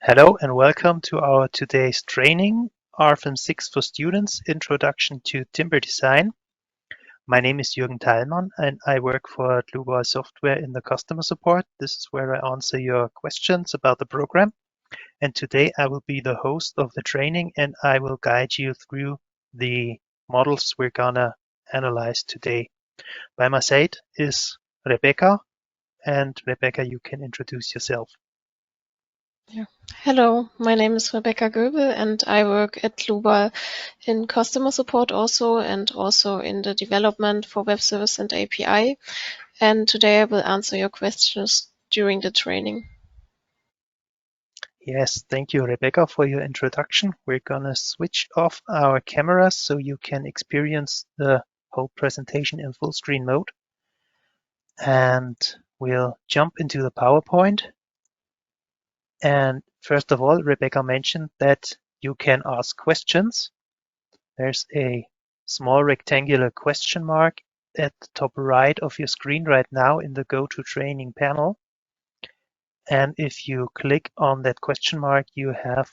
Hello and welcome to our today's training, Rfem 6 for Students, Introduction to Timber Design. My name is Jürgen Thalmann and I work for Dlubal Software in the customer support. This is where I answer your questions about the program. And today I will be the host of the training and I will guide you through the models we're gonna analyze today. By my side is Rebecca, and Rebecca, you can introduce yourself. Yeah. Hello, my name is Rebecca Göbel and I work at Dlubal in customer support and also in the development for web service and API. And today I will answer your questions during the training. Yes, thank you, Rebecca, for your introduction. We're gonna switch off our cameras so you can experience the whole presentation in full screen mode. And we'll jump into the PowerPoint. And first of all, Rebecca mentioned that you can ask questions. There's a small rectangular question mark at the top right of your screen right now in the Go to Training panel. And if you click on that question mark, you have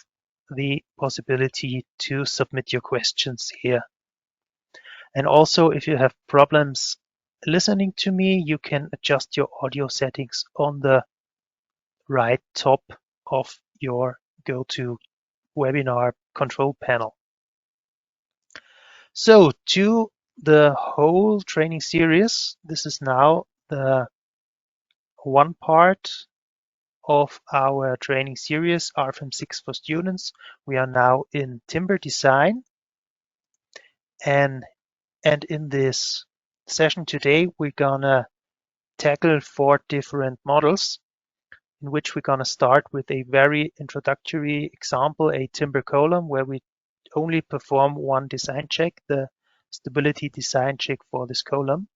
the possibility to submit your questions here. And also, if you have problems listening to me, you can adjust your audio settings on the right top of your GoToWebinar control panel. So to the whole training series, this is now the one part of our training series, Rfem 6 for Students. We are now in timber design. And in this session today, we're gonna tackle 4 different models in which we're gonna start with a very introductory example, a timber column, where we only perform one design check, the stability design check for this column.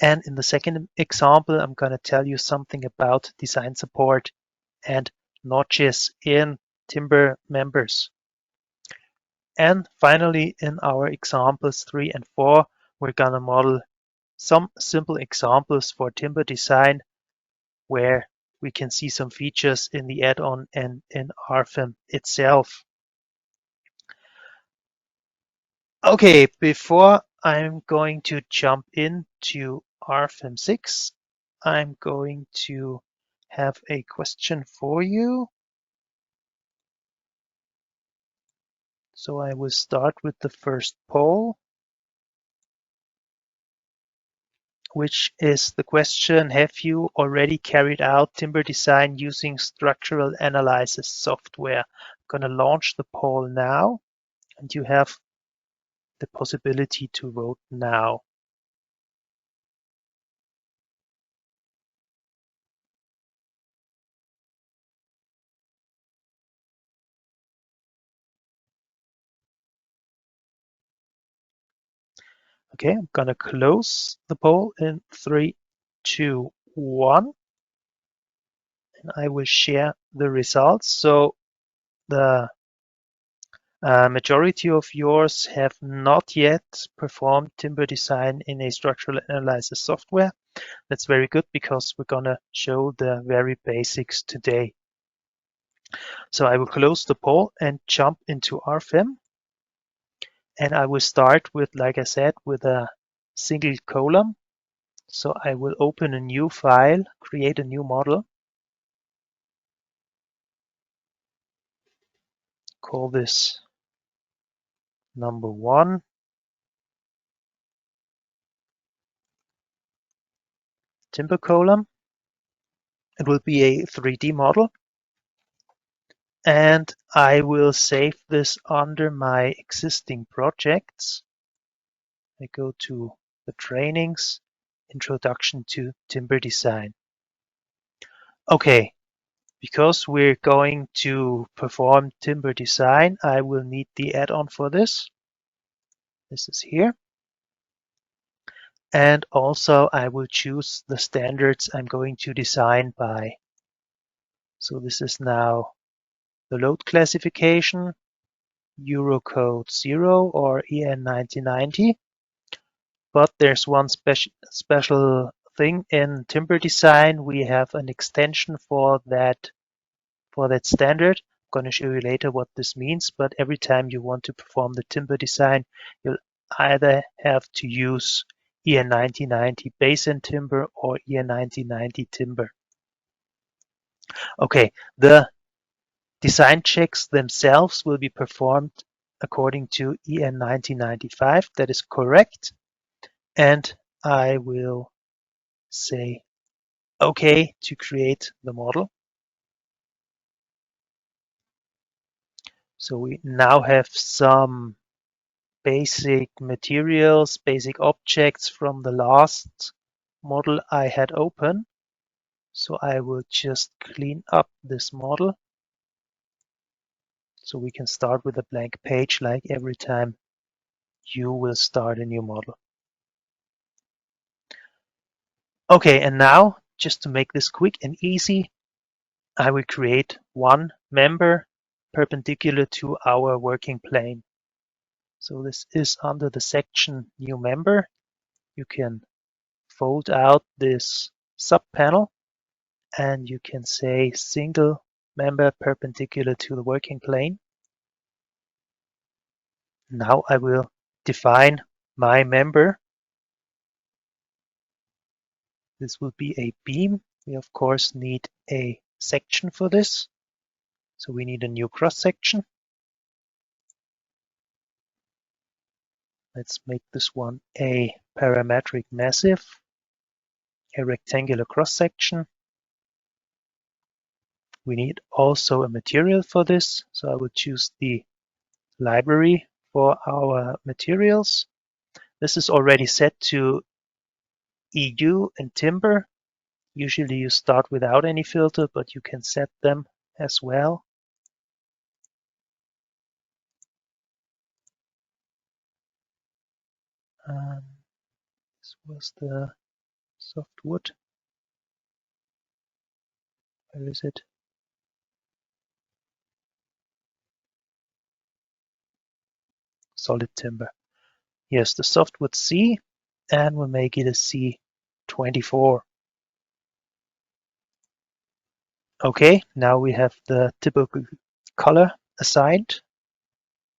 And in the second example, I'm gonna tell you something about design support and notches in timber members. And finally, in our examples 3 and 4, we're gonna model some simple examples for timber design where we can see some features in the add-on and in Rfem itself. Okay, before I'm going to jump into Rfem 6, I'm going to have a question for you. So I will start with the first poll, which is the question: have you already carried out timber design using structural analysis software? I'm going to launch the poll now, and you have the possibility to vote now. Okay, I'm going to close the poll in 3, 2, 1. And I will share the results. So the majority of yours have not yet performed timber design in a structural analysis software. That's very good because we're going to show the very basics today. So I will close the poll and jump into Rfem. And I will start with, like I said, with a single column. So I will open a new file, create a new model. Call this number 1. Timber column. It will be a 3D model. And I will save this under my existing projects. I go to the trainings, Introduction to Timber Design. Okay, because we're going to perform timber design, I will need the add-on for this. This is here. And also I will choose the standards I'm going to design by. So this is now the load classification, Eurocode 0 or EN 1990. But there's one special thing in timber design. We have an extension for that for that standard. I'm going to show you later what this means, but every time you want to perform the timber design, you'll either have to use EN 1990 basin timber or EN 1990 timber. Okay, the design checks themselves will be performed according to EN 1995. That is correct. And I will say OK to create the model. So we now have some basic materials, basic objects from the last model I had open. So I will just clean up this model. So we can start with a blank page like every time you will start a new model. Okay, and now just to make this quick and easy, I will create one member perpendicular to our working plane. So this is under the section New Member. You can fold out this subpanel and you can say single member perpendicular to the working plane. Now I will define my member. This will be a beam. We of course need a section for this. So we need a new cross section. Let's make this one a parametric massive, a rectangular cross section. We need also a material for this. So I will choose the library for our materials. This is already set to EU and timber. Usually you start without any filter, but you can set them as well. This was the softwood. Where is it? Solid timber. Yes, the softwood C, and we'll make it a C24. Okay, now we have the typical color assigned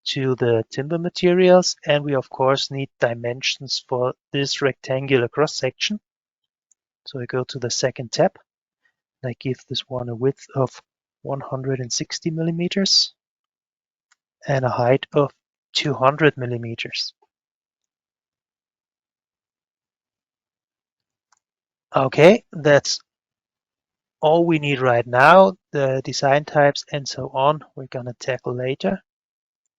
to the timber materials, and we of course need dimensions for this rectangular cross section. So I go to the second tab and I give this one a width of 160 millimeters and a height of 200 millimeters. Okay, that's all we need right now. The design types and so on we're gonna tackle later.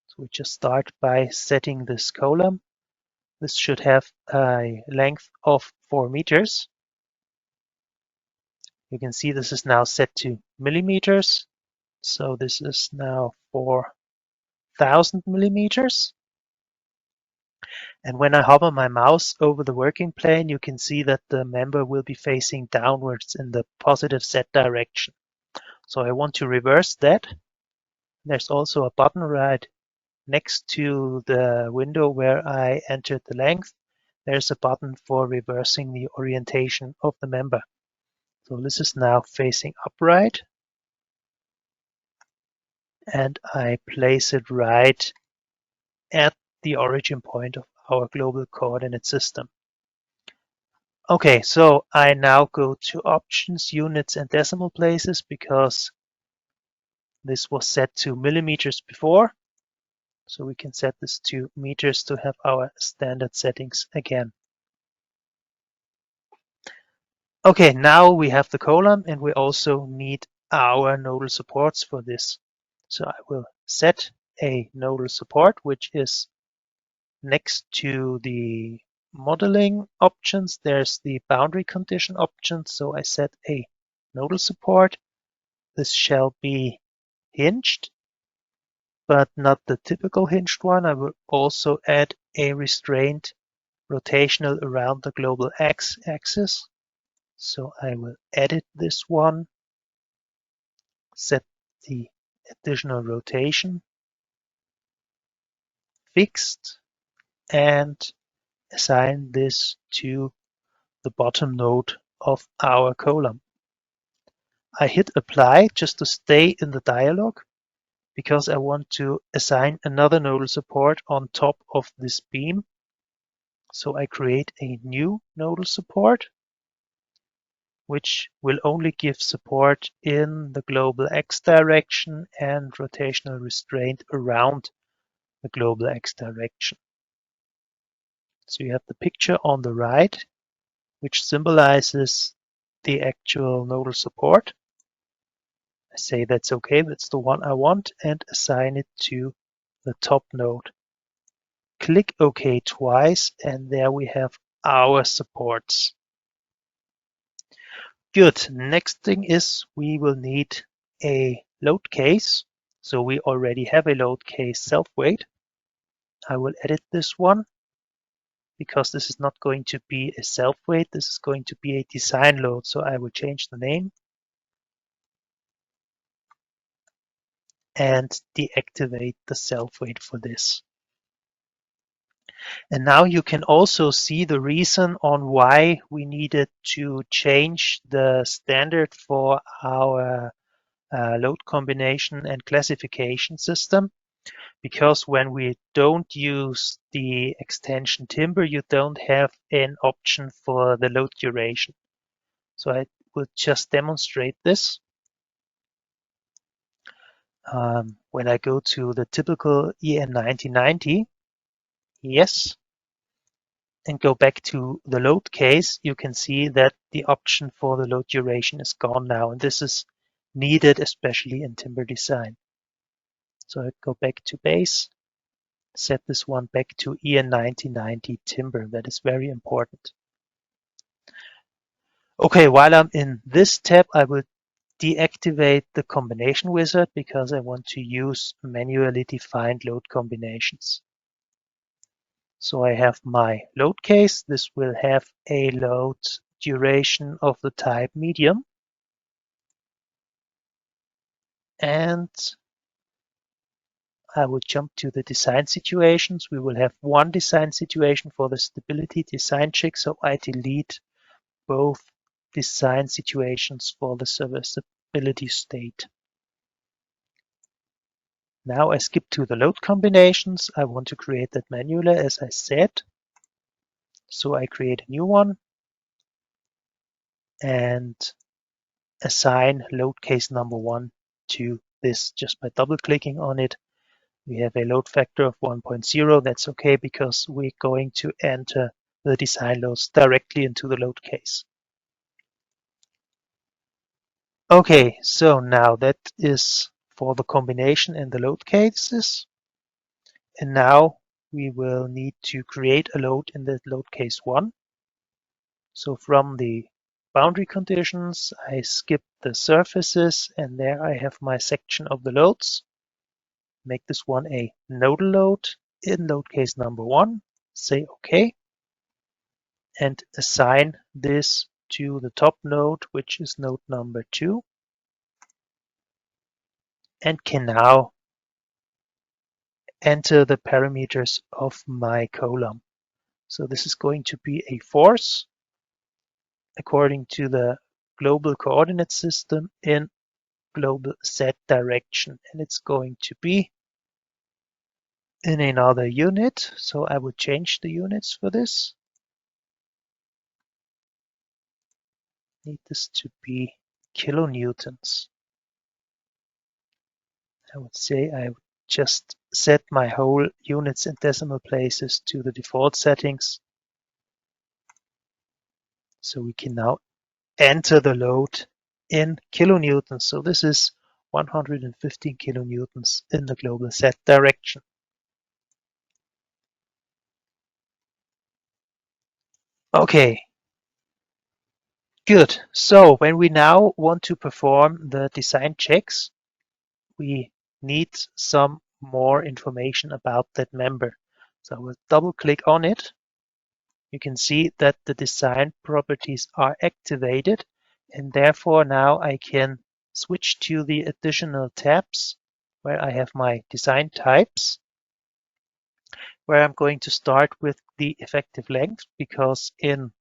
So we just start by setting this column. This should have a length of 4 meters. You can see this is now set to millimeters. So this is now 4,000 millimeters. And when I hover my mouse over the working plane, you can see that the member will be facing downwards in the positive Z direction. So I want to reverse that. There's also a button right next to the window where I entered the length. There's a button for reversing the orientation of the member. So this is now facing upright. And I place it right at the origin point of our global coordinate system. Okay, so I now go to options, units, and decimal places because this was set to millimeters before. So we can set this to meters to have our standard settings again. Okay, now we have the column and we also need our nodal supports for this. So I will set a nodal support, which is next to the modeling options. There's the boundary condition option. So I set a nodal support. This shall be hinged, but not the typical hinged one. I will also add a restraint rotational around the global x-axis. So I will edit this one, set the additional rotation fixed, and assign this to the bottom node of our column. I hit apply just to stay in the dialog because I want to assign another nodal support on top of this beam. So I create a new nodal support, which will only give support in the global X direction and rotational restraint around the global X direction. So you have the picture on the right, which symbolizes the actual nodal support. I say that's okay, that's the one I want, and assign it to the top node. Click OK twice, and there we have our supports. Good. Next thing is we will need a load case. So we already have a load case self-weight. I will edit this one because this is not going to be a self-weight. This is going to be a design load. So I will change the name and deactivate the self-weight for this. And now you can also see the reason on why we needed to change the standard for our load combination and classification system. Because when we don't use the extension timber, you don't have an option for the load duration. So I will just demonstrate this. When I go to the typical EN 1990, yes, and go back to the load case, you can see that the option for the load duration is gone now. And this is needed, especially in timber design. So I go back to base, set this one back to EN 1990 timber. That is very important. Okay, while I'm in this tab, I will deactivate the combination wizard because I want to use manually defined load combinations. So I have my load case. This will have a load duration of the type medium. And I will jump to the design situations. We will have one design situation for the stability design check. So I delete both design situations for the serviceability state. Now I skip to the load combinations. I want to create that manually, as I said. So I create a new one and assign load case number 1 to this just by double clicking on it. We have a load factor of 1.0. That's okay because we're going to enter the design loads directly into the load case. Okay, so now that is for the combination and the load cases. And now we will need to create a load in the load case 1. So from the boundary conditions, I skip the surfaces, and there I have my section of the loads. Make this one a nodal load in load case number 1, say OK, and assign this to the top node, which is node number 2, and can now enter the parameters of my column. So this is going to be a force according to the global coordinate system in global Z direction, and it's going to be in another unit. So I would change the units for this. Need this to be kilonewtons. I would say I would just set my whole units and decimal places to the default settings. So we can now enter the load in kilonewtons. So this is 115 kilonewtons in the global Z direction. Okay, good. So when we now want to perform the design checks, we need some more information about that member. So I will double click on it. You can see that the design properties are activated, and therefore now I can switch to the additional tabs where I have my design types, where I'm going to start with the effective length, because in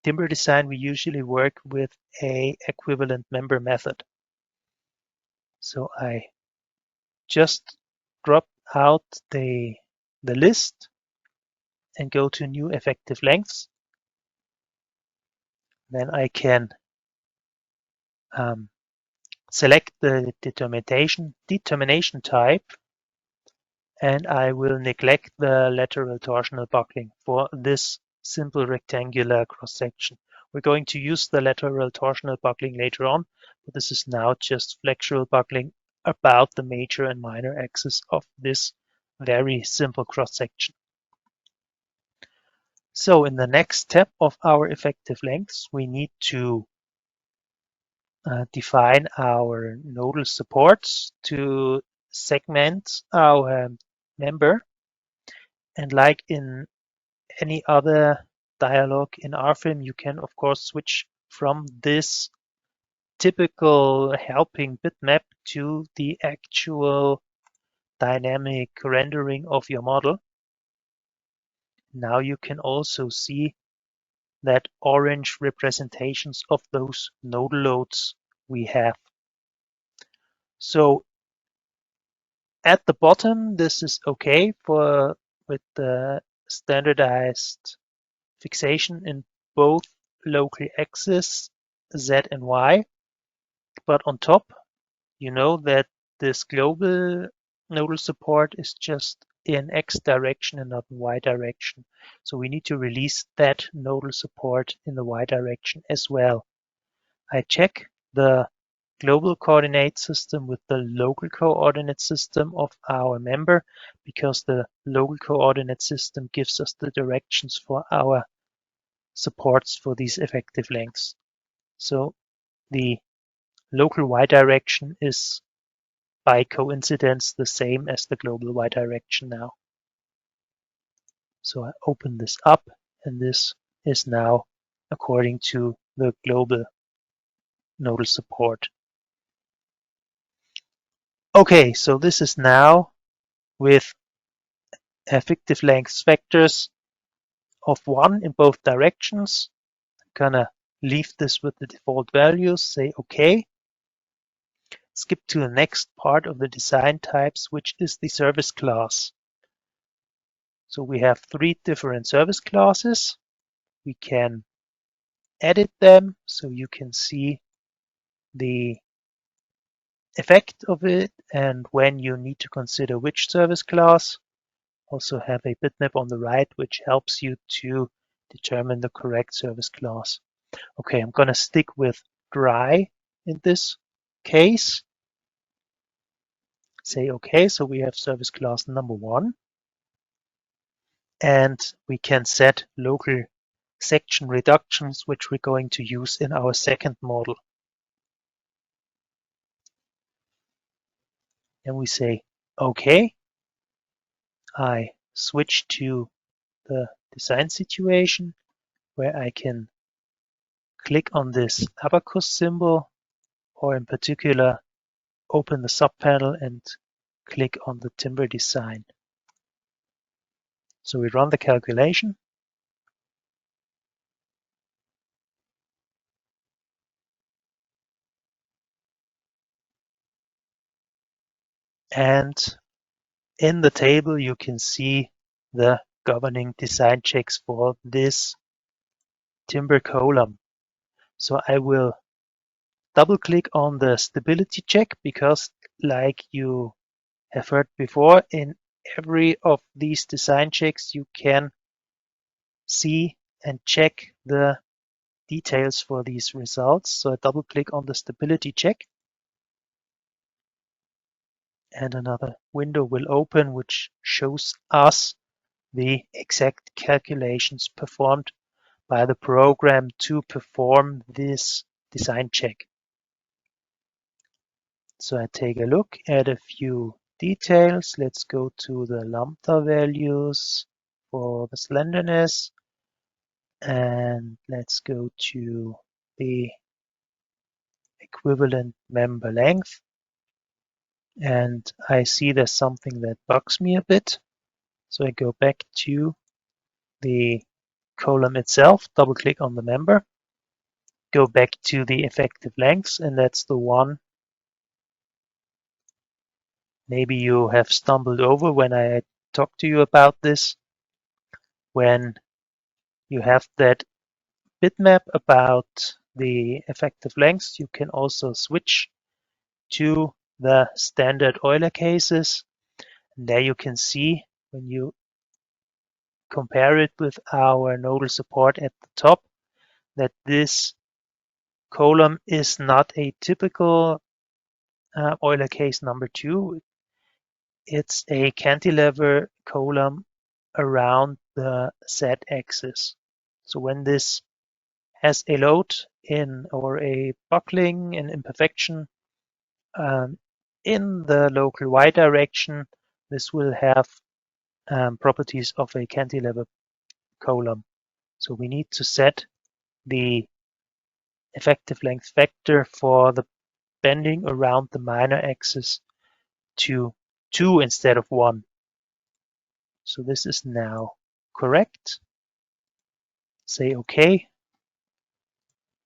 timber design, we usually work with a equivalent member method. So I just drop out the list and go to new effective lengths. Then I can select the determination type, and I will neglect the lateral torsional buckling for this simple rectangular cross-section. We're going to use the lateral torsional buckling later on, but this is now just flexural buckling about the major and minor axis of this very simple cross-section. So in the next step of our effective lengths, we need to define our nodal supports to segment our member. And like in any other dialog in Rfem, you can of course switch from this typical helping bitmap to the actual dynamic rendering of your model. Now you can also see that orange representations of those nodal loads we have. So at the bottom, this is okay with the standardized fixation in both local axes Z and Y. But on top, you know that this global nodal support is just in X direction and not in Y direction. So we need to release that nodal support in the Y direction as well. I check the global coordinate system with the local coordinate system of our member, because the local coordinate system gives us the directions for our supports for these effective lengths. So the local Y direction is by coincidence the same as the global Y direction now. So I open this up, and this is now according to the global nodal support. Okay, so this is now with effective length vectors of 1 in both directions. I'm gonna leave this with the default values, say OK. Skip to the next part of the design types, which is the service class. So we have 3 different service classes. We can edit them so you can see the effect of it and when you need to consider which service class. Also have a bitmap on the right, which helps you to determine the correct service class. Okay, I'm gonna stick with dry in this case. Say okay, so we have service class number 1. And we can set local section reductions, which we're going to use in our second model. And we say okay. I switch to the design situation where I can click on this abacus symbol, or in particular open the subpanel and click on the timber design. So we run the calculation. And in the table, you can see the governing design checks for this timber column. So I will double click on the stability check, because like you have heard before, in every of these design checks, you can see and check the details for these results. So I double click on the stability check, and another window will open which shows us the exact calculations performed by the program to perform this design check. So I take a look at a few details. Let's go to the lambda values for the slenderness, and let's go to the equivalent member length. And I see there's something that bugs me a bit. So I go back to the column itself, double click on the member, go back to the effective lengths, and that's the one maybe you have stumbled over when I talked to you about this. When you have that bitmap about the effective lengths, you can also switch to the standard Euler cases. And there you can see when you compare it with our nodal support at the top that this column is not a typical Euler case number 2. It's a cantilever column around the z-axis. So when this has a load in or a buckling, an imperfection in the local y direction, this will have properties of a cantilever column. So we need to set the effective length factor for the bending around the minor axis to 2 instead of 1. So this is now correct. Say OK.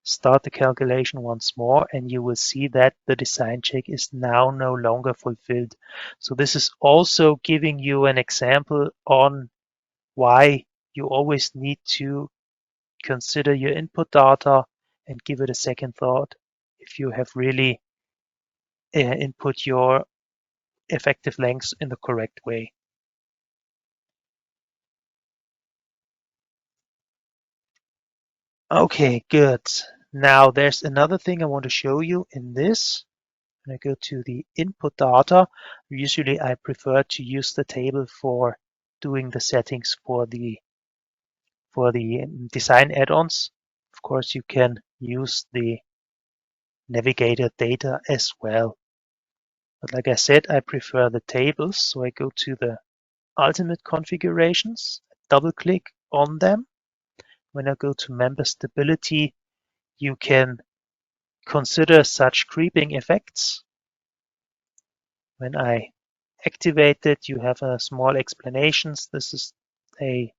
Start the calculation once more, and you will see that the design check is now no longer fulfilled. So this is also giving you an example on why you always need to consider your input data and give it a second thought if you have really input your effective lengths in the correct way. Okay, good. Now there's another thing I want to show you in this. When I go to the input data, usually I prefer to use the table for doing the settings for the design add-ons. Of course, you can use the navigator data as well. But like I said, I prefer the tables. So I go to the ultimate configurations, double click on them. When I go to member stability, you can consider such creeping effects. When I activate it, you have a small explanations. This is a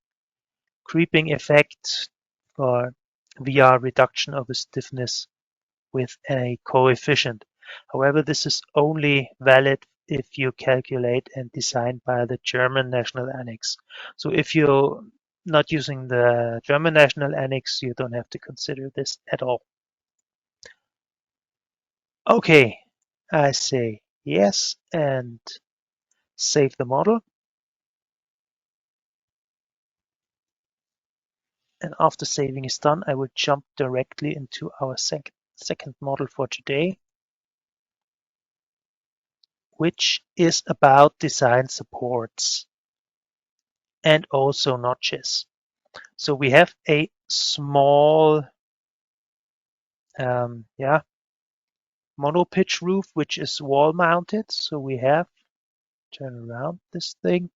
creeping effect or via reduction of the stiffness with a coefficient. However, this is only valid if you calculate and design by the German National Annex. So if you're not using the German National Annex, you don't have to consider this at all. Okay, I say yes and save the model. And after saving is done, I will jump directly into our second model for today, which is about design supports and also notches. So we have a small monopitch roof, which is wall mounted. So we have, turn around this thing,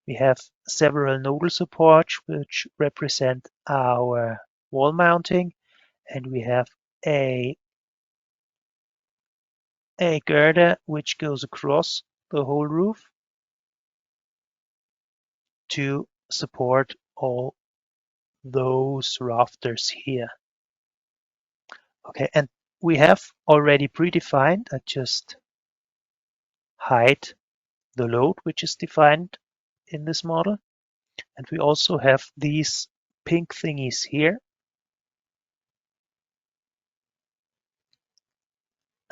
we have several nodal supports which represent our wall mounting, and we have a girder which goes across the whole roof to support all those rafters here. Okay, and we have already predefined, I just hide the load which is defined in this model. And we also have these pink thingies here.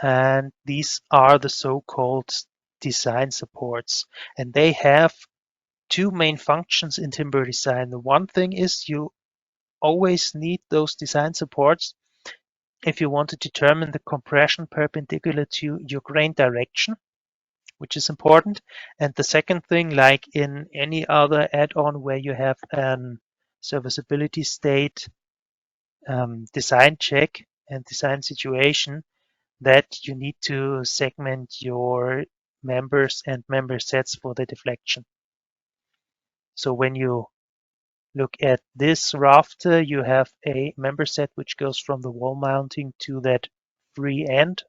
And these are the so-called design supports. And they have two main functions in timber design. The one thing is you always need those design supports if you want to determine the compression perpendicular to your grain direction, which is important. And the second thing, like in any other add-on where you have an serviceability state design check and design situation, that you need to segment your members and member sets for the deflection. So when you look at this rafter, you have a member set which goes from the wall mounting to that free end.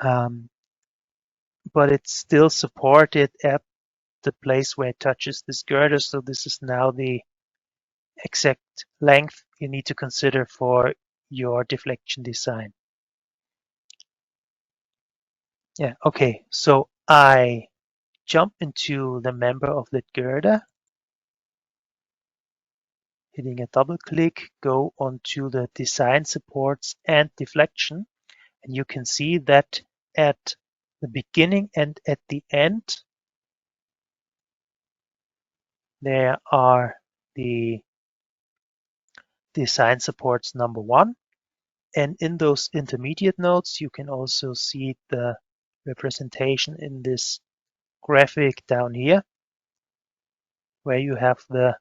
But it's still supported the place where it touches this girder. So this is now the exact length you need to consider for your deflection design. Yeah, okay, so I jump into the member of that girder, hitting a double click, go onto the design supports and deflection, and you can see that at the beginning and at the end there are the design supports number 1, and in those intermediate nodes you can also see the representation in this graphic down here, where you have the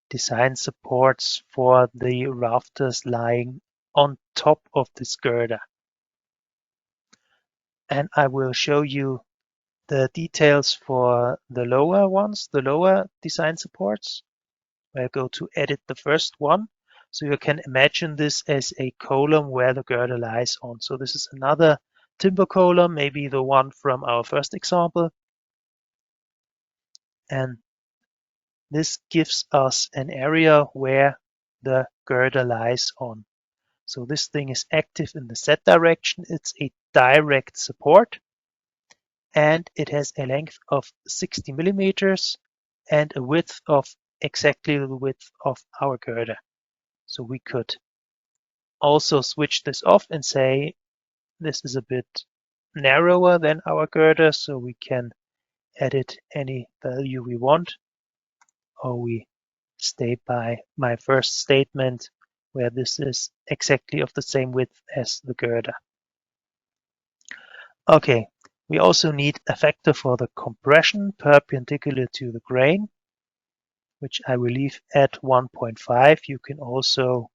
design supports for the rafters lying on top of this girder. And I will show you the details for the lower ones, the lower design supports. I go to edit the first one. So you can imagine this as a column where the girder lies on. So this is another timber column, maybe the one from our first example. And this gives us an area where the girder lies on. So this thing is active in the Z direction. It's a direct support, and it has a length of 60 millimeters and a width of exactly the width of our girder. So we could also switch this off and say this is a bit narrower than our girder, so we can edit any value we want, or we stay by my first statement where this is exactly of the same width as the girder. Okay, we also need a factor for the compression perpendicular to the grain, which I will leave at 1.5. You can also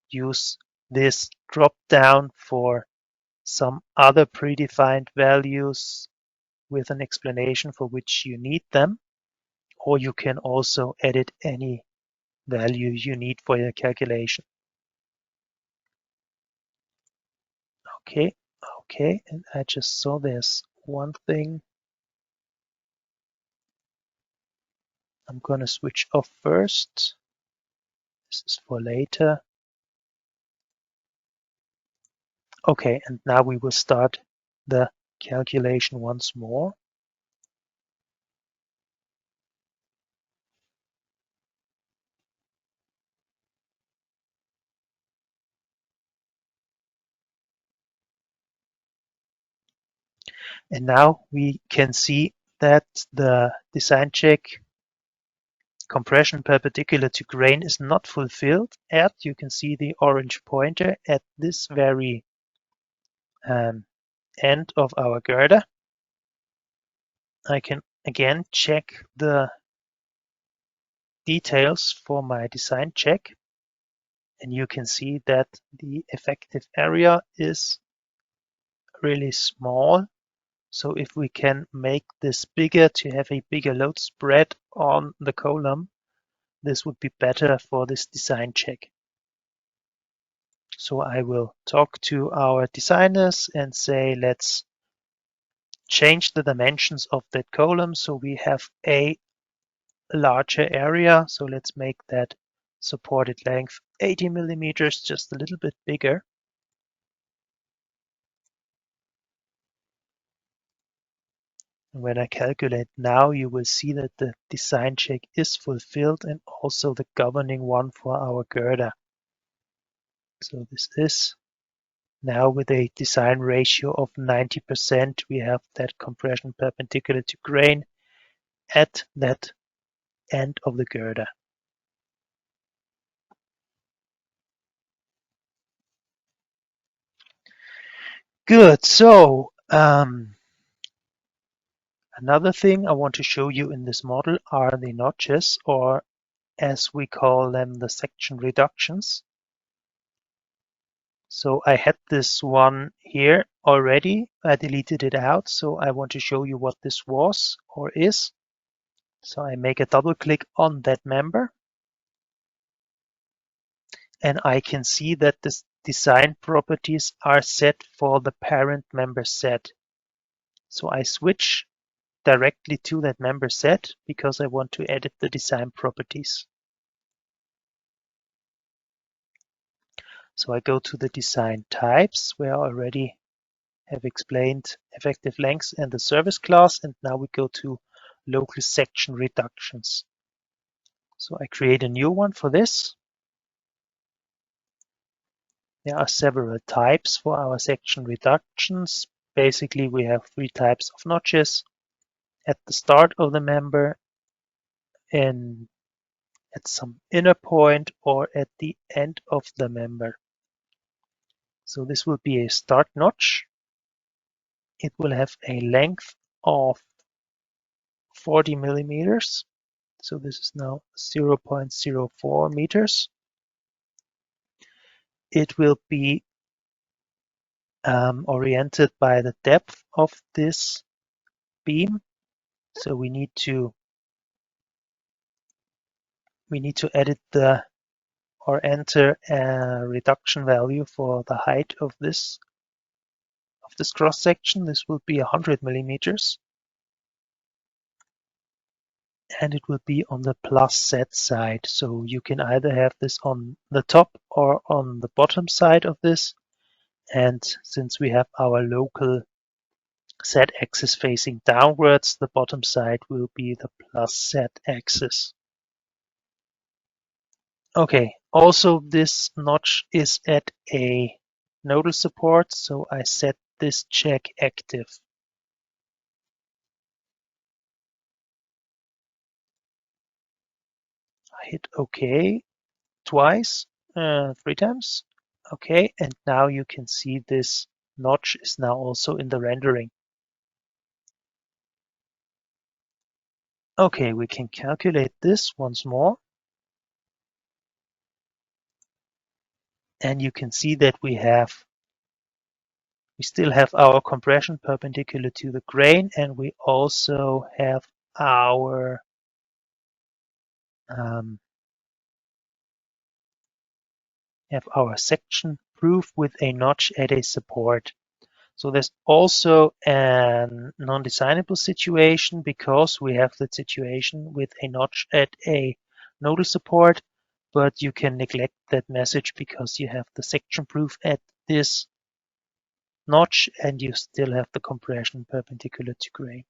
use this drop down for some other predefined values with an explanation for which you need them, or you can also edit any value you need for your calculation. Okay, and I just saw there's one thing I'm going to switch off first. This is for later. Okay, and now we will start the calculation once more. And now we can see that the design check compression perpendicular to grain is not fulfilled. You can see the orange pointer at this very end of our girder. I can again check the details for my design check, and you can see that the effective area is really small. So if we can make this bigger to have a bigger load spread on the column, this would be better for this design check. So I will talk to our designers and say, let's change the dimensions of that column so we have a larger area. So let's make that supported length 80 millimeters, just a little bit bigger. And when I calculate now, you will see that the design check is fulfilled and also the governing one for our girder. So this is now with a design ratio of 90%, we have that compression perpendicular to grain at that end of the girder. Good, so another thing I want to show you in this model are the notches, or as we call them, the section reductions. So I had this one here already. I deleted it out. So I want to show you what this was or is. So I make a double click on that member. And I can see that the design properties are set for the parent member set. So I switch directly to that member set because I want to edit the design properties. So I go to the design types where I already have explained effective lengths and the service class, and now we go to local section reductions. So I create a new one for this. There are several types for our section reductions. Basically, we have 3 types of notches: at the start of the member, and at some inner point, or at the end of the member. So this will be a start notch. It will have a length of 40 millimeters. So this is now 0.04 meters. It will be oriented by the depth of this beam. So we need to edit or enter a reduction value for the height of this cross section. This will be 100 millimeters. And it will be on the plus Z side. So you can either have this on the top or on the bottom side of this. And since we have our local Z axis facing downwards, the bottom side will be the plus Z axis. Okay, also this notch is at a nodal support, so I set this check active. I hit OK twice, 3 times. Okay, and now you can see this notch is now also in the rendering. Okay, we can calculate this once more. And you can see that we still have our compression perpendicular to the grain, and we also have our section proof with a notch at a support. So there's also a non-designable situation because we have the situation with a notch at a nodal support, but you can neglect that message because you have the section proof at this notch and you still have the compression perpendicular to grain.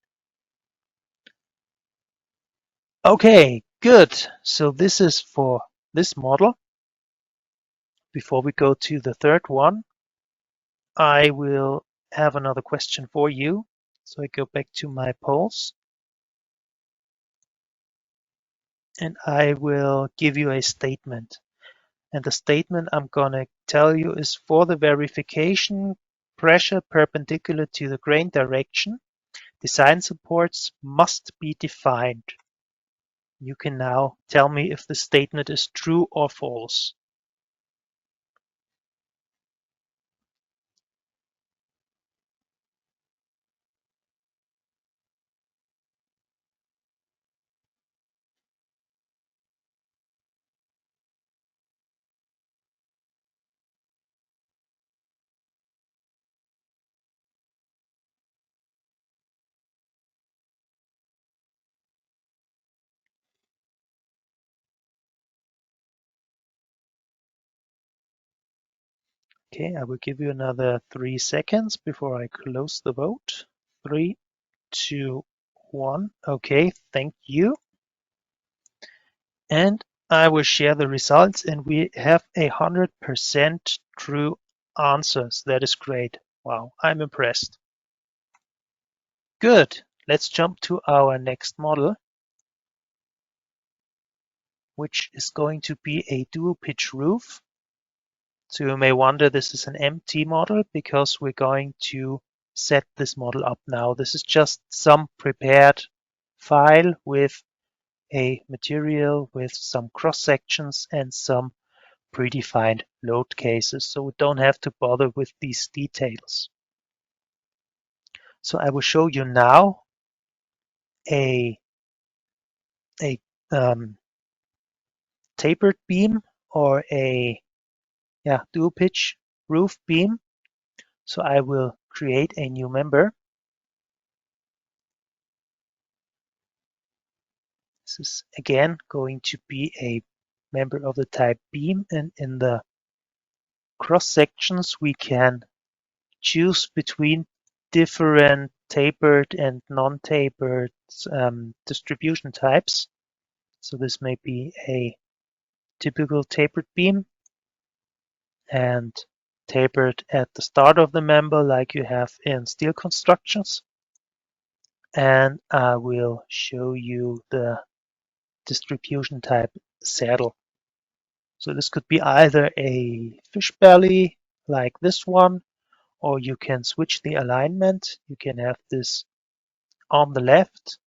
Okay, good. So this is for this model. Before we go to the third one, I will have another question for you. So I go back to my polls and I will give you a statement. And the statement I'm going to tell you is: for the verification pressure perpendicular to the grain direction, design supports must be defined. You can now tell me if the statement is true or false. Okay, I will give you another 3 seconds before I close the vote. 3, 2, 1. Okay, thank you. And I will share the results, and we have 100% true answers. That is great. Wow, I'm impressed. Good. Let's jump to our next model, which is going to be a dual pitch roof. So you may wonder, this is an empty model because we're going to set this model up now. This is just some prepared file with a material with some cross sections and some predefined load cases. So we don't have to bother with these details. So I will show you now a tapered beam or a dual pitch roof beam. So I will create a new member. This is again going to be a member of the type beam, and in the cross sections we can choose between different tapered and non-tapered distribution types. So this may be a typical tapered beam and tapered at the start of the member like you have in steel constructions. And I will show you the distribution type saddle. So this could be either a fish belly like this one, or you can switch the alignment. You can have this on the left,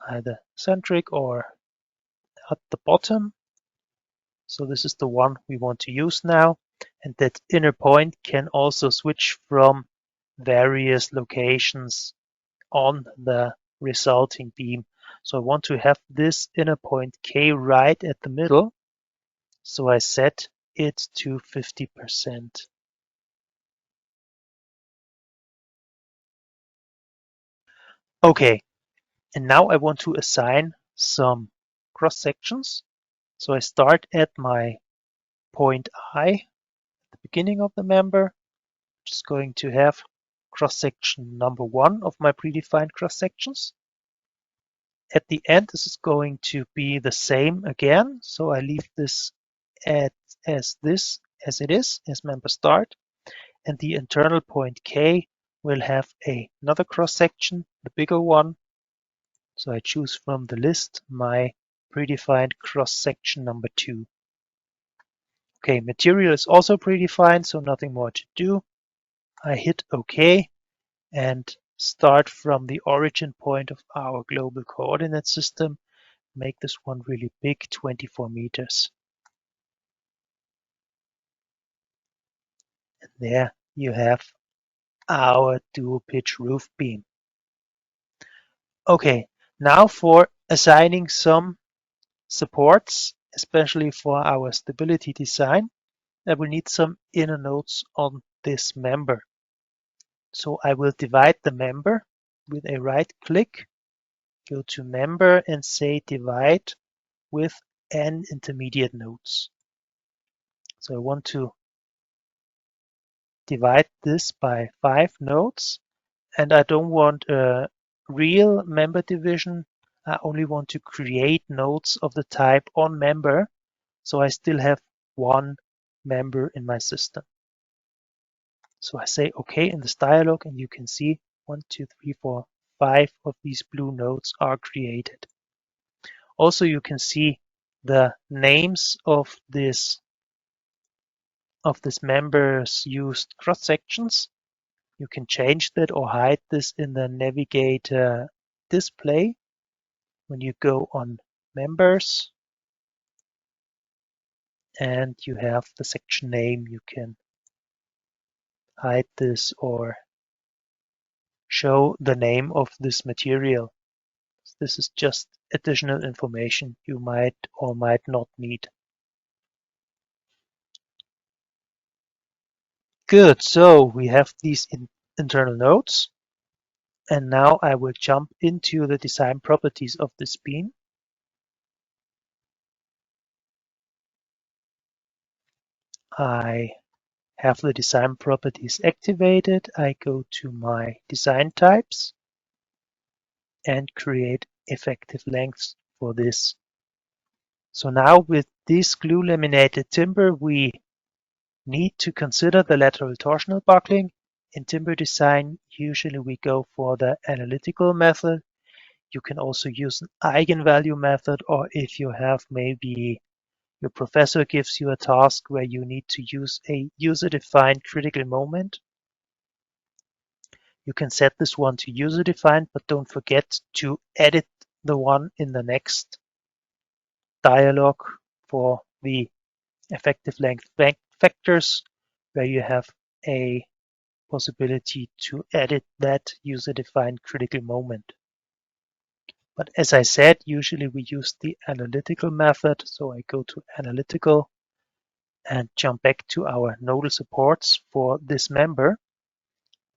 either centric or at the bottom. So this is the one we want to use now. And that inner point can also switch from various locations on the resulting beam. So I want to have this inner point K right at the middle. So I set it to 50%. Okay, and now I want to assign some cross sections. So I start at my point I, at the beginning of the member, which is going to have cross section number 1 of my predefined cross sections. At the end, this is going to be the same again. So I leave this as it is, as member start. And the internal point K will have another cross section, the bigger one. So I choose from the list my predefined cross section number 2. Okay, material is also predefined, so nothing more to do. I hit OK and start from the origin point of our global coordinate system. Make this one really big, 24 meters. And there you have our dual pitch roof beam. Okay, now for assigning some supports, especially for our stability design, I will need some inner nodes on this member. So I will divide the member with a right click, go to member and say divide with n intermediate nodes. So I want to divide this by 5 nodes, and I don't want a real member division. I only want to create nodes of the type on member, so I still have one member in my system. So I say OK in this dialog, and you can see 1, 2, 3, 4, 5 of these blue nodes are created. Also, you can see the names of this members used cross sections. You can change that or hide this in the navigator display. When you go on members and you have the section name, you can hide this or show the name of this material. This is just additional information you might or might not need. Good, so we have these internal nodes. And now I will jump into the design properties of this beam. I have the design properties activated. I go to my design types and create effective lengths for this. So now with this glue laminated timber, we need to consider the lateral torsional buckling. In timber design, usually we go for the analytical method. You can also use an eigenvalue method, or if you have maybe your professor gives you a task where you need to use a user-defined critical moment, you can set this one to user-defined, but don't forget to edit the one in the next dialog for the effective length factors, where you have a possibility to edit that user-defined critical moment. But as I said, usually we use the analytical method. So I go to analytical and jump back to our nodal supports for this member.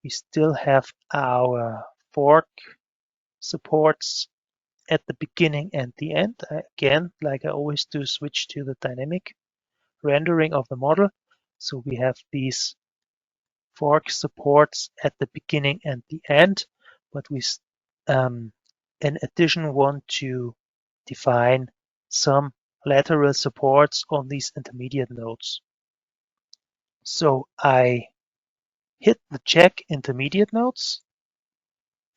We still have our fork supports at the beginning and the end. Again, like I always do, switch to the dynamic rendering of the model. So we have these fork supports at the beginning and the end, but we in addition want to define some lateral supports on these intermediate nodes. So I hit the check intermediate nodes,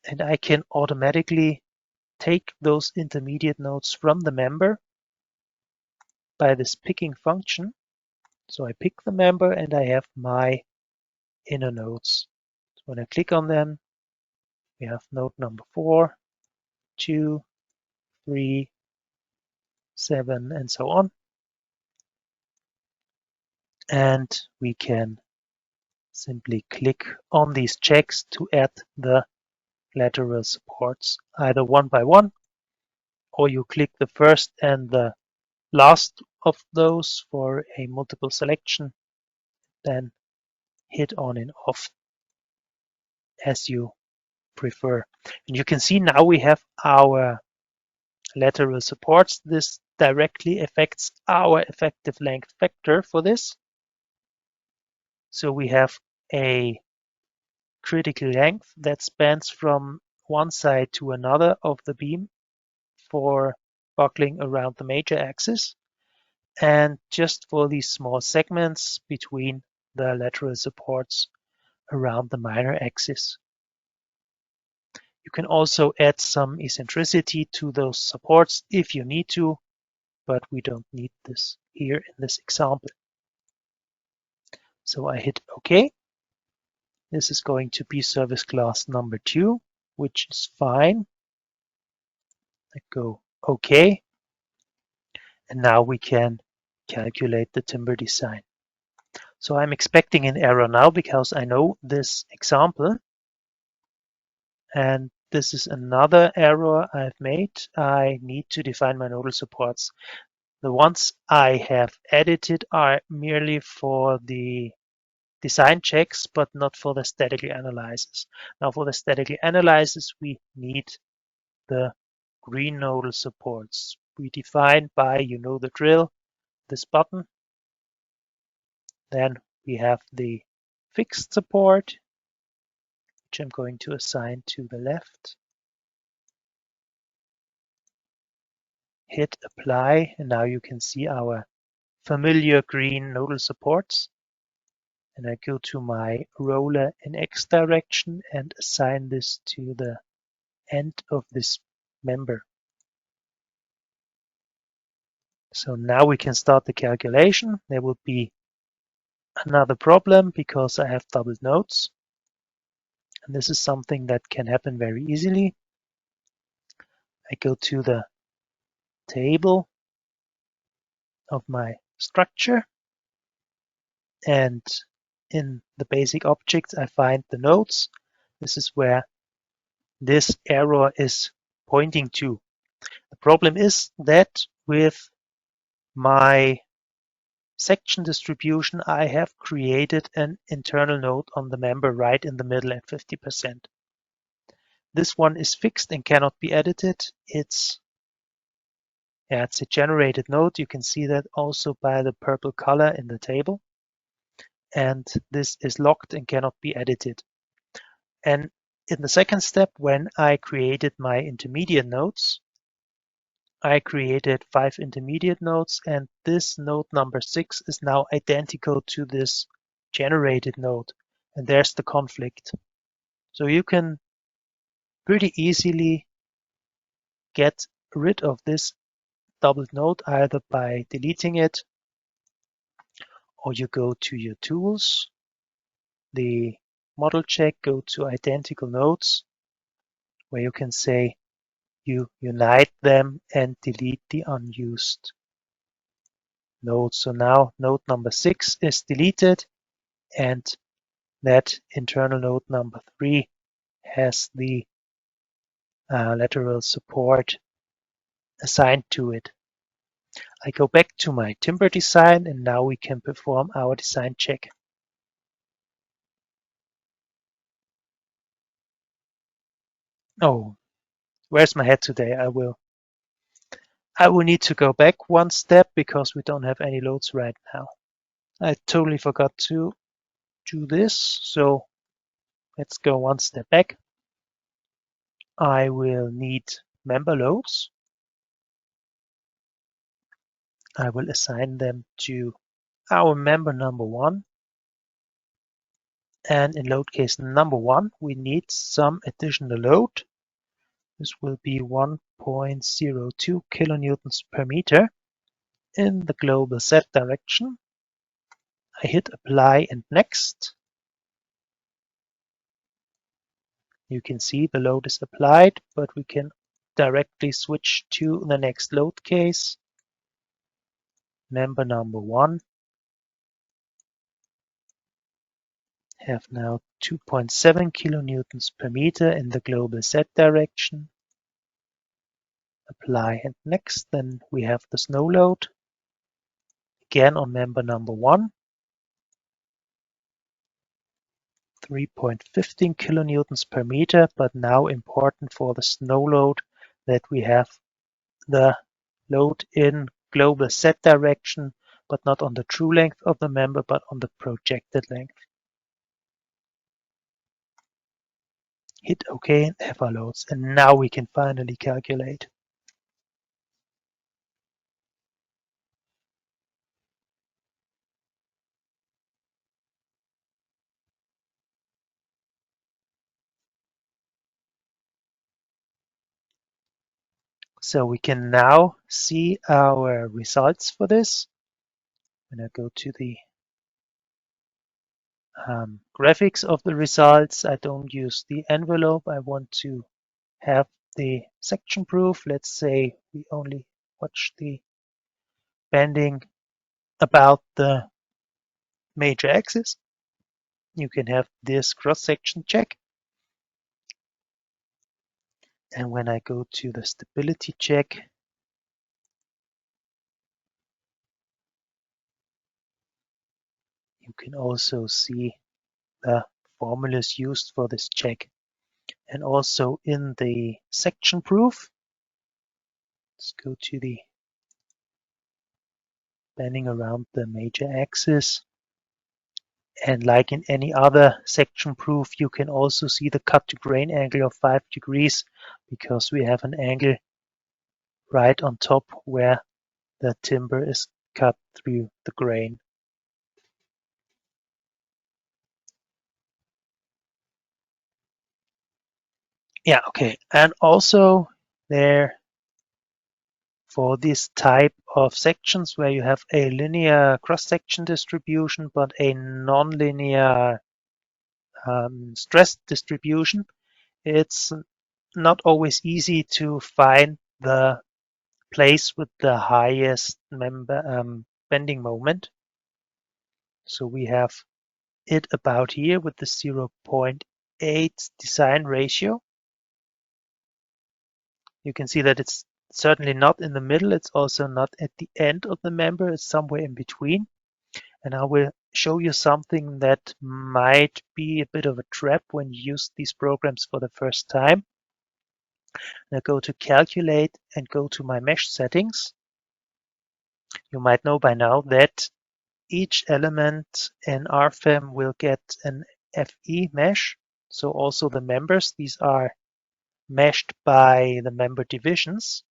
and I can automatically take those intermediate nodes from the member by this picking function. So I pick the member and I have my inner nodes. So when I click on them, we have node number 4, 2, 3, 7, and so on. And we can simply click on these checks to add the lateral supports, either one by one, or you click the first and the last of those for a multiple selection, then hit on and off as you prefer. And you can see now we have our lateral supports. This directly affects our effective length vector for this. So we have a critical length that spans from one side to another of the beam for buckling around the major axis, and just for these small segments between the lateral supports around the minor axis. You can also add some eccentricity to those supports if you need to, but we don't need this here in this example. So I hit OK. This is going to be service class number 2, which is fine. I go OK. And now we can calculate the timber design. So I'm expecting an error now because I know this example. And this is another error I've made. I need to define my nodal supports. The ones I have edited are merely for the design checks, but not for the static analysis. Now for the static analysis, we need the green nodal supports. We define by, you know the drill, this button. Then we have the fixed support, which I'm going to assign to the left. Hit apply, and now you can see our familiar green nodal supports. And I go to my roller in X direction and assign this to the end of this member. So now we can start the calculation. There will be another problem because I have double nodes. And this is something that can happen very easily. I go to the table of my structure, and in the basic objects I find the nodes. This is where this error is pointing to. The problem is that with my section distribution I have created an internal node on the member right in the middle at 50%. This one is fixed and cannot be edited. It's a generated node. You can see that also by the purple color in the table. And this is locked and cannot be edited. And in the second step, when I created my intermediate nodes, I created 5 intermediate nodes, and this node number 6 is now identical to this generated node. And there's the conflict. So you can pretty easily get rid of this doubled node either by deleting it, or you go to your tools, the model check, go to identical nodes, where you can say you unite them and delete the unused node. So now node number 6 is deleted, and that internal node number 3 has the lateral support assigned to it. I go back to my timber design, and now we can perform our design check. Oh, Where's my head today? I will need to go back one step because we don't have any loads right now. I totally forgot to do this, so let's go one step back. I will need member loads. I will assign them to our member number 1. And in load case number 1, we need some additional load. This will be 1.02 kilonewtons per meter in the global Z direction. I hit apply and next. You can see the load is applied, but we can directly switch to the next load case. Member number 1 have now 2.7 kilonewtons per meter in the global Z direction. Apply and next, then we have the snow load. Again on member number 1. 3.15 kilonewtons per meter, but now important for the snow load that we have the load in global Z direction, but not on the true length of the member, but on the projected length. Hit OK and have our loads, and now we can finally calculate. So we can now see our results for this. When I go to the graphics of the results, I don't use the envelope. I want to have the section proof. Let's say we only watch the bending about the major axis. You can have this cross-section check. And when I go to the stability check, you can also see the formulas used for this check. And also in the section proof, let's go to the bending around the major axis. And like in any other section proof, you can also see the cut to grain angle of 5 degrees because we have an angle right on top where the timber is cut through the grain. Yeah, okay. And also there for this type of sections where you have a linear cross-section distribution but a non-linear stress distribution, it's not always easy to find the place with the highest bending moment. So we have it about here with the 0.8 design ratio. You can see that it's certainly not in the middle. It's also not at the end of the member. It's somewhere in between. And I will show you something that might be a bit of a trap when you use these programs for the first time. Now go to calculate and go to my mesh settings. You might know by now that each element in Rfem will get an FE mesh. So also the members, these are meshed by the member divisions.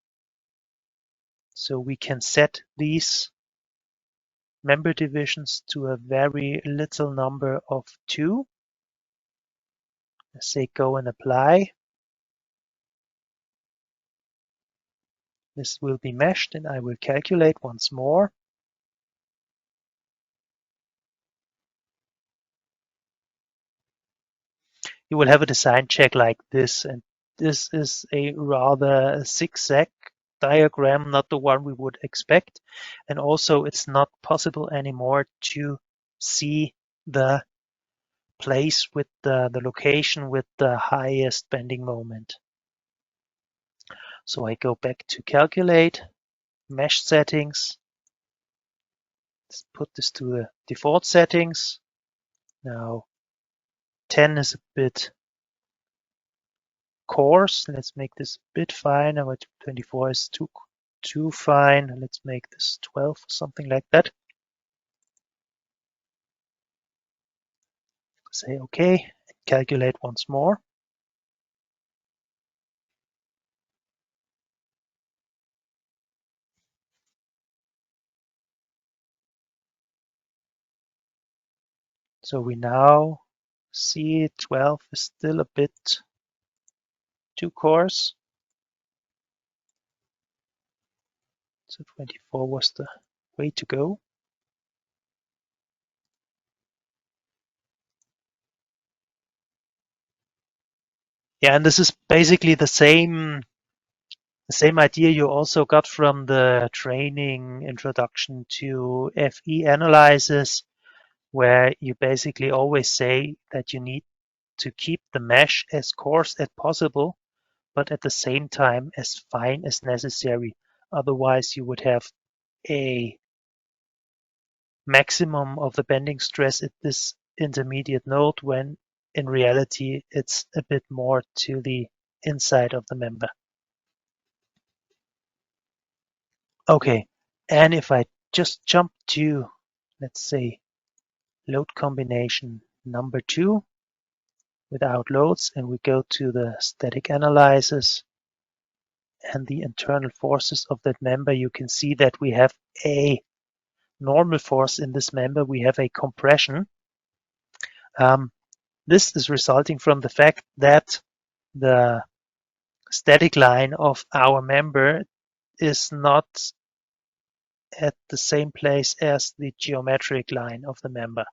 So we can set these member divisions to a very little number of 2. Let's say go and apply. This will be meshed and I will calculate once more. You will have a design check like this, and this is a rather zigzag diagram, not the one we would expect. And also it's not possible anymore to see the place with the location with the highest bending moment. So I go back to calculate, mesh settings. Let's put this to the default settings. Now 10 is a bit course. Let's make this a bit finer, but 24 is too fine. Let's make this 12, something like that. Say OK, calculate once more. So we now see 12 is still a bit too coarse. So 24 was the way to go. Yeah, and this is basically the same idea you also got from the training introduction to FE analysis, where you basically always say that you need to keep the mesh as coarse as possible, but at the same time as fine as necessary. Otherwise, you would have a maximum of the bending stress at this intermediate node, when in reality it's a bit more to the inside of the member. Okay, and if I just jump to, let's say, load combination number 2 without loads, and we go to the static analysis and the internal forces of that member, you can see that we have a normal force in this member. We have a compression. This is resulting from the fact that the static line of our member is not at the same place as the geometric line of the member.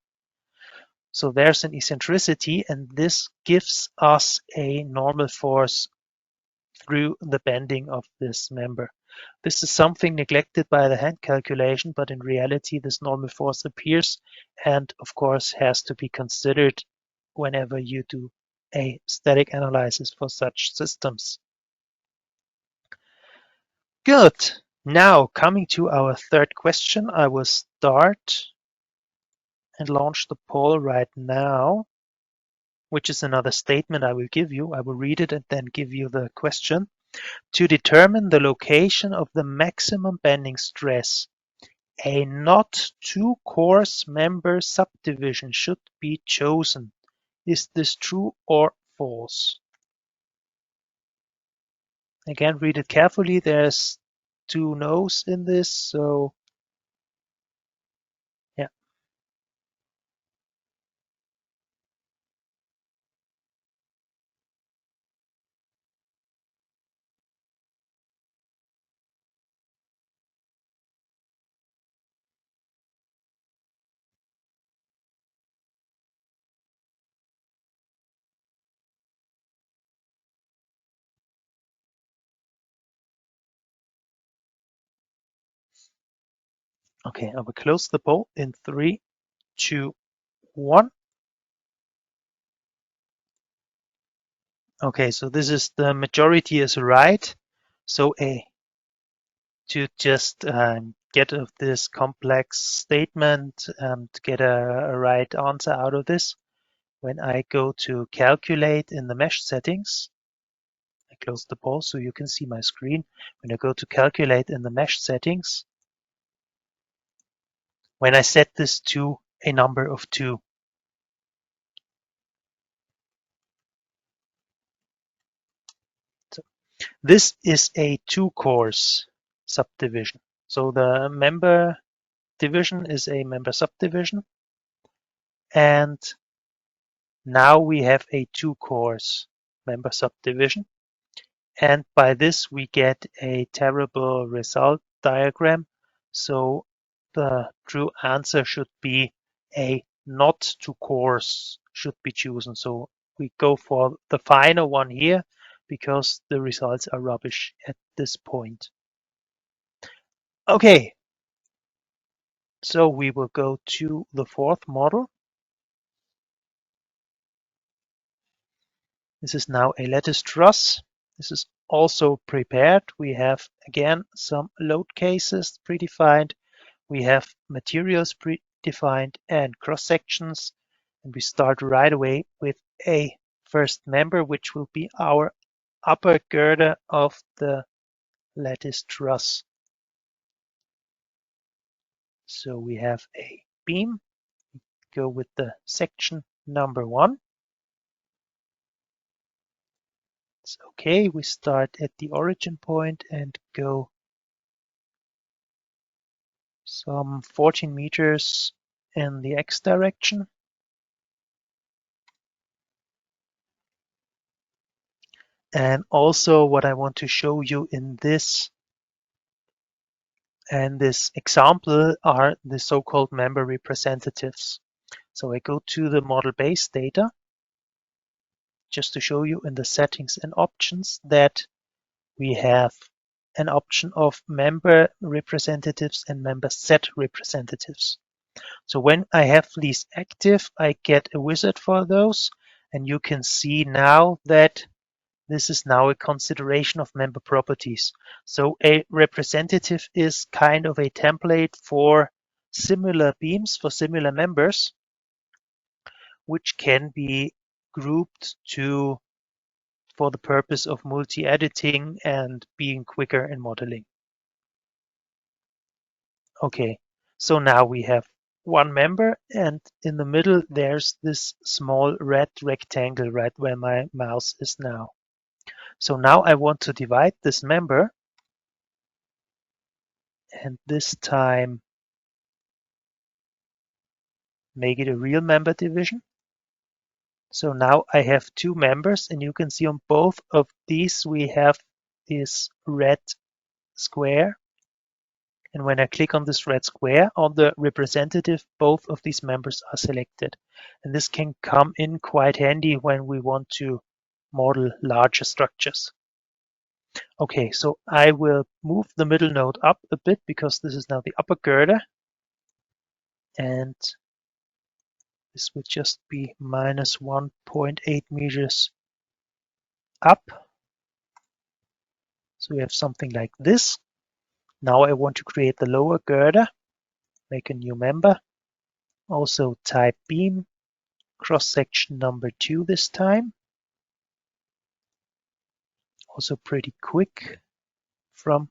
So there's an eccentricity, and this gives us a normal force through the bending of this member. This is something neglected by the hand calculation, but in reality this normal force appears and of course has to be considered whenever you do a static analysis for such systems. Good. Now coming to our third question, I will start and launch the poll right now, which is another statement I will give you. I will read it and then give you the question. To determine the location of the maximum bending stress, a not too coarse member subdivision should be chosen. Is this true or false? Again, read it carefully. There's 2 no's in this, so yeah. Okay, I will close the poll in 3, 2, 1. Okay, so this is the majority is right. So to just get of this complex statement and get a right answer out of this, when I go to calculate in the mesh settings, I close the poll so you can see my screen. When I go to calculate in the mesh settings, when I set this to a number of 2, so this is a 2-course subdivision. So the member division is a member subdivision, and now we have a 2-course member subdivision. And by this we get a terrible result diagram. So the true answer should be a not too coarse should be chosen. So we go for the finer one here because the results are rubbish at this point. Okay, so we will go to the 4th model. This is now a lattice truss. This is also prepared. We have again some load cases predefined. We have materials predefined and cross sections. And we start right away with a first member, which will be our upper girder of the lattice truss. So we have a beam. Go with the section number 1. It's okay. We start at the origin point and go some 14 meters in the X direction. And also what I want to show you in this example are the so-called member representatives. So I go to the model base data just to show you in the settings and options that we have an option of member representatives and member set representatives. So when I have these active, I get a wizard for those, and you can see now that this is now a consideration of member properties. So a representative is kind of a template for similar beams, for similar members, which can be grouped for the purpose of multi-editing and being quicker in modeling. Okay, so now we have one member, and in the middle there's this small red rectangle right where my mouse is now. So now I want to divide this member, and this time make it a real member division. So now I have two members, and you can see on both of these we have this red square. And when I click on this red square on the representative, both of these members are selected. And this can come in quite handy when we want to model larger structures. Okay, so I will move the middle node up a bit because this is now the upper girder. And this would just be minus 1.8 meters up. So we have something like this. Now I want to create the lower girder, make a new member. Also type beam, cross section number 2 this time. Also pretty quick from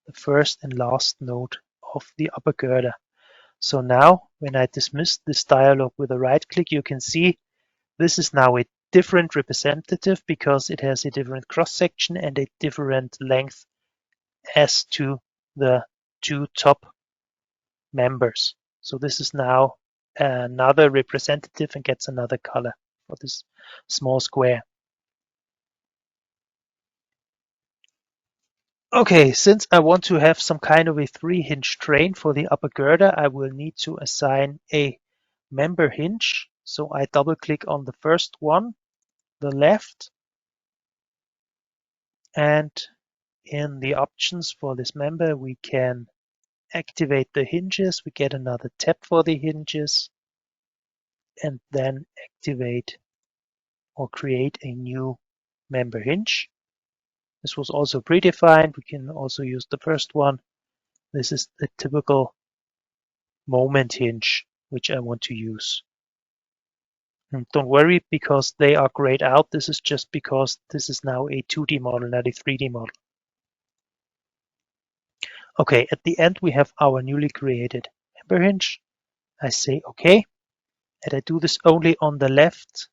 the first and last node of the upper girder. So now when I dismiss this dialog with a right click, you can see this is now a different representative because it has a different cross section and a different length as to the two top members. So this is now another representative and gets another color for this small square. Okay, since I want to have some kind of a 3-hinge train for the upper girder, I will need to assign a member hinge. So I double click on the first one, the left, and in the options for this member, we can activate the hinges. We get another tab for the hinges and then activate or create a new member hinge. This was also predefined. We can also use the first one. This is the typical moment hinge, which I want to use. And don't worry because they are grayed out. This is just because this is now a 2D model, not a 3D model. Okay, at the end we have our newly created member hinge. I say okay, and I do this only on the left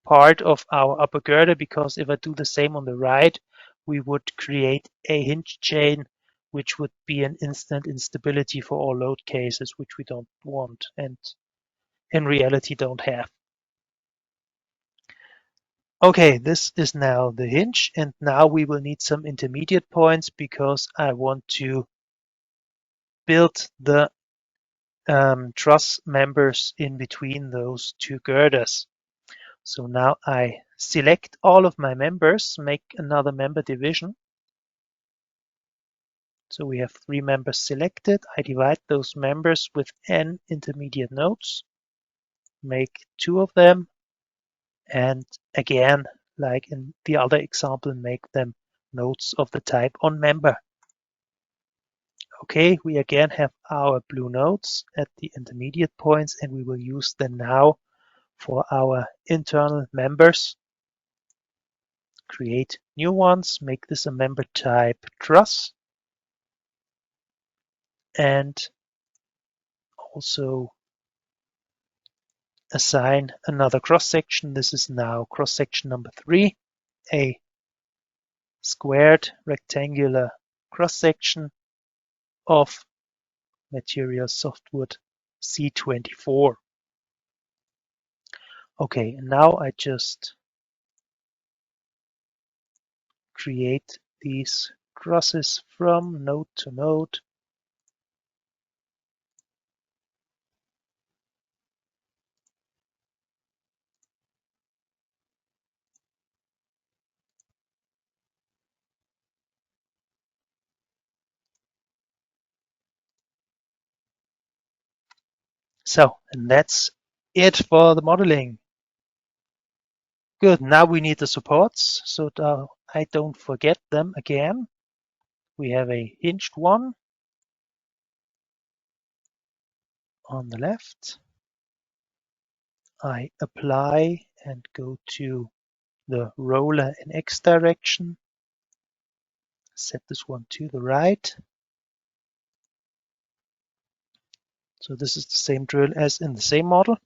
part of our upper girder because if I do the same on the right, we would create a hinge chain which would be an instant instability for all load cases, which we don't want and in reality don't have. Okay, this is now the hinge, and now we will need some intermediate points because I want to build the truss members in between those two girders. So now I select all of my members, make another member division. So we have 3 members selected. I divide those members with n intermediate nodes, make 2 of them, and again, like in the other example, make them nodes of the type on member. Okay, we again have our blue nodes at the intermediate points, and we will use them now for our internal members. create new ones, make this a member type truss, and also assign another cross-section. This is now cross-section number 3, a squared rectangular cross-section of material softwood C24. Okay, and now I just create these crosses from node to node. So, and that's it for the modeling. Good, now we need the supports, so that I don't forget them again. We have a hinged one on the left. I apply and go to the roller in X direction. Set this one to the right. So this is the same drill as in the same model.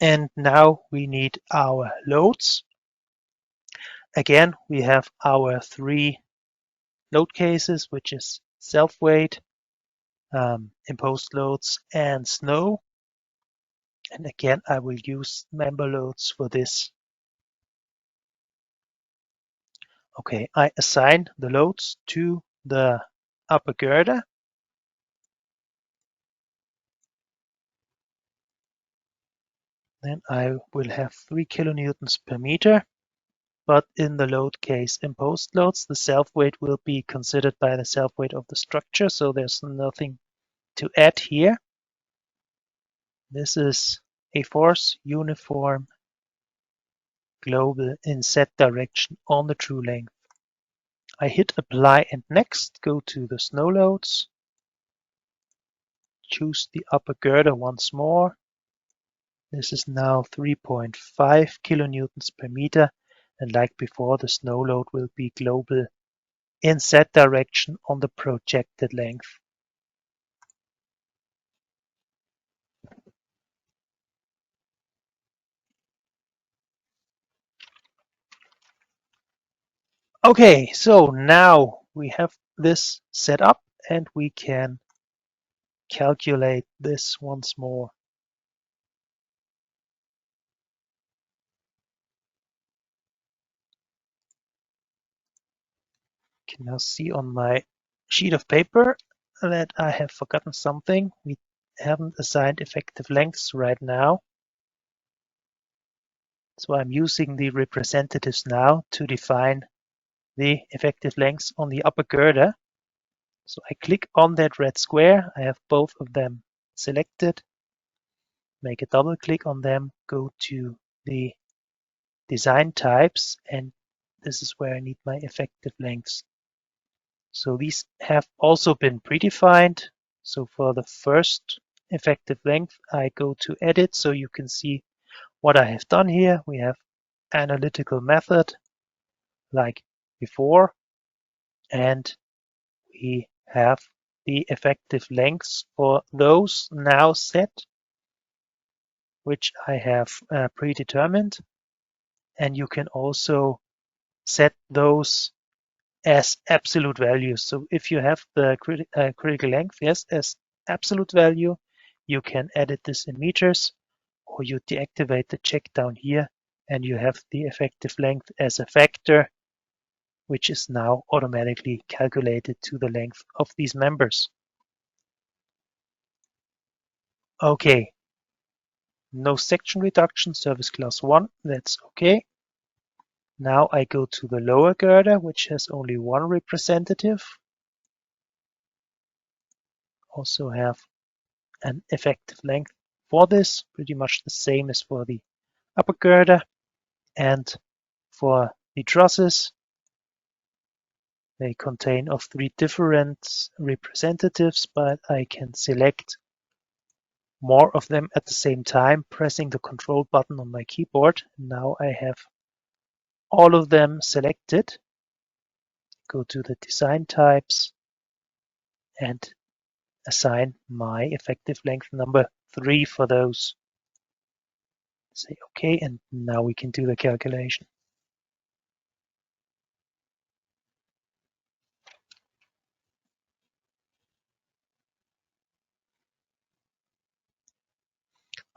And now we need our loads. Again, we have our 3 load cases, which is self-weight, imposed loads, and snow. And again, I will use member loads for this. Okay, I assign the loads to the upper girder. Then I will have 3 kilonewtons per meter. But in the load case imposed loads, the self-weight will be considered by the self-weight of the structure, so there's nothing to add here. This is a force uniform global in Z direction on the true length. I hit apply and next, go to the snow loads, choose the upper girder once more. This is now 3.5 kilonewtons per meter, and like before, the snow load will be global in Z direction on the projected length. Okay, so now we have this set up and we can calculate this once more. You can now see on my sheet of paper that I have forgotten something. We haven't assigned effective lengths right now. So I'm using the representatives now to define the effective lengths on the upper girder. So I click on that red square. I have both of them selected. Make a double click on them, go to the design types, and this is where I need my effective lengths. So these have also been predefined. So for the first effective length, I go to edit so you can see what I have done here. We have analytical method like before, and we have the effective lengths for those now set, which I have predetermined. And you can also set those as absolute values. So if you have the critical length, yes, as absolute value, you can edit this in meters, or you deactivate the check down here and you have the effective length as a factor, which is now automatically calculated to the length of these members. Okay, no section reduction, service class 1, that's okay. Now I go to the lower girder, which has only one representative. Also have an effective length for this, pretty much the same as for the upper girder. And for the trusses, they contain of 3 different representatives, but I can select more of them at the same time, pressing the control button on my keyboard. Now I have all of them selected, go to the design types and assign my effective length number 3 for those. Say OK, and now we can do the calculation.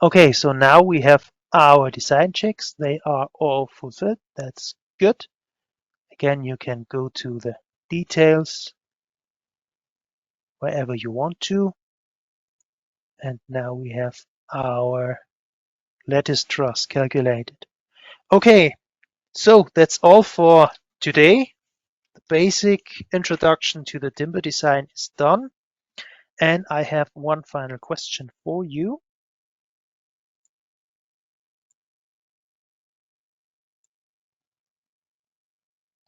Okay, so now we have our design checks. They are all fulfilled. That's good. Again, you can go to the details wherever you want to. And now we have our lattice truss calculated. Okay, so that's all for today. The basic introduction to the timber design is done. And I have one final question for you.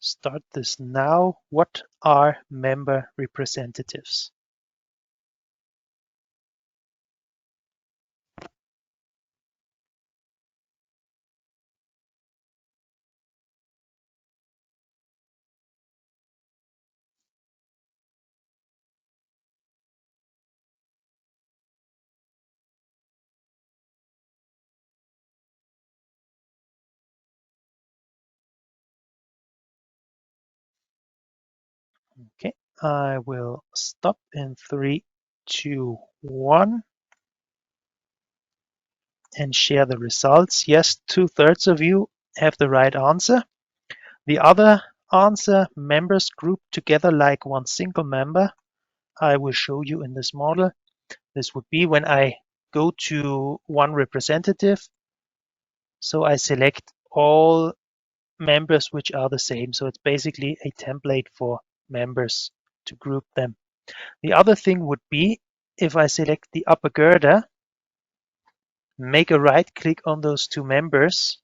Start this now. What are member representatives? Okay, I will stop in 3, 2, 1 and share the results. Yes, 2/3 of you have the right answer. The other answer, members grouped together like one single member, I will show you in this model. This would be when I go to one representative. So I select all members which are the same. So it's basically a template for members to group them. The other thing would be if I select the upper girder, make a right click on those two members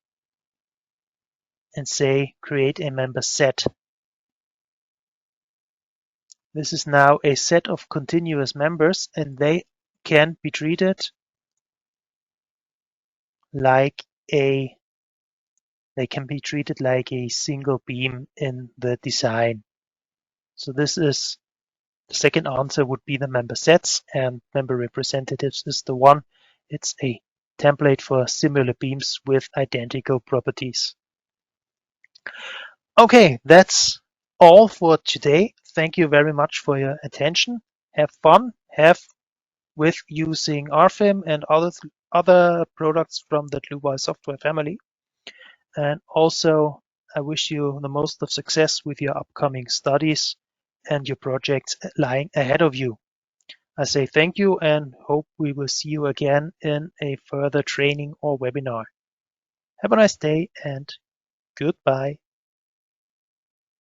and say create a member set. This is now a set of continuous members and they can be treated like a single beam in the design. So this is the second answer would be the member sets, and member representatives is the one. It's a template for similar beams with identical properties. Okay, that's all for today. Thank you very much for your attention. Have fun. Have with using Rfem and other products from the Dlubal software family. And also, I wish you the most of success with your upcoming studies and your projects lying ahead of you. I say thank you and hope we will see you again in a further training or webinar. Have a nice day and goodbye.